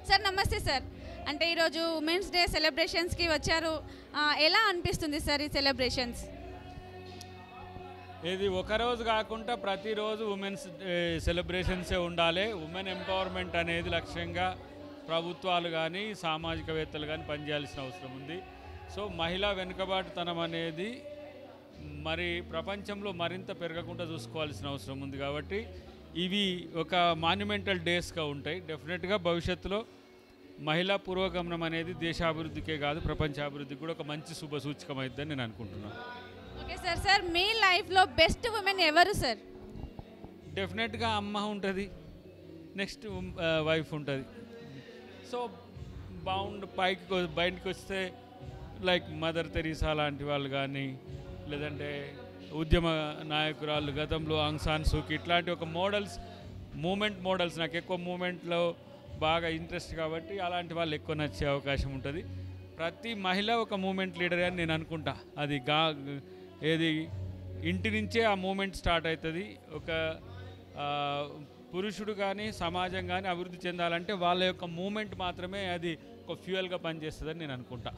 Sir నమస్తే sir. అంటే ఈరోజు ఉమెన్స్ డే సెలబ్రేషన్స్కి వచ్చారు. ఎలా అనిపిస్తుంది సార్ ఈ సెలబ్రేషన్స్? ఇది ఒకరోజు కాకుండా ప్రతిరోజు ఉమెన్స్ సెలబ్రేషన్సే ఉండాలి. ఉమెన్ ఎంపవర్మెంట్ అనేది లక్ష్యంగా ప్రభుత్వాలు కానీ సామాజికవేత్తలు కానీ పనిచేయాల్సిన అవసరం ఉంది. సో మహిళా వెనుకబాటుతనం అనేది మరి ప్రపంచంలో మరింత పెరగకుండా చూసుకోవాల్సిన అవసరం ఉంది. కాబట్టి ఇవి ఒక మాన్యుమెంటల్ డేస్గా ఉంటాయి. డెఫినెట్గా భవిష్యత్తులో మహిళా పురోగమనం అనేది దేశాభివృద్ధికే కాదు ప్రపంచాభివృద్ధికి కూడా ఒక మంచి శుభ సూచకం అవుతుందని నేను అనుకుంటున్నాను. Okay sir. సార్ మీ లైఫ్లో బెస్ట్ ఉమెన్ ఎవరు సార్? డెఫినెట్గా అమ్మ ఉంటుంది, నెక్స్ట్ వైఫ్ ఉంటుంది. సో బయటికి వస్తే లైక్ మదర్ తెరీసా లాంటి వాళ్ళు కానీ, లేదంటే ఉద్యమ నాయకురాలు గతంలో ఆంగ్ సాన్ సూకీ, ఇట్లాంటి ఒక మూమెంట్ మోడల్స్ నాకు ఎక్కువ మూమెంట్లో బాగా ఇంట్రెస్ట్ కాబట్టి అలాంటి వాళ్ళు ఎక్కువ నచ్చే అవకాశం ఉంటుంది. ప్రతి మహిళ ఒక మూమెంట్ లీడర్ అని నేను అనుకుంటా. అది ఏది ఇంటి నుంచే ఆ మూమెంట్ స్టార్ట్ అవుతుంది. ఒక పురుషుడు కానీ సమాజం కానీ అభివృద్ధి చెందాలంటే వాళ్ళ యొక్క మూమెంట్ మాత్రమే అది ఒక ఫ్యూయల్గా పనిచేస్తుందని నేను అనుకుంటా.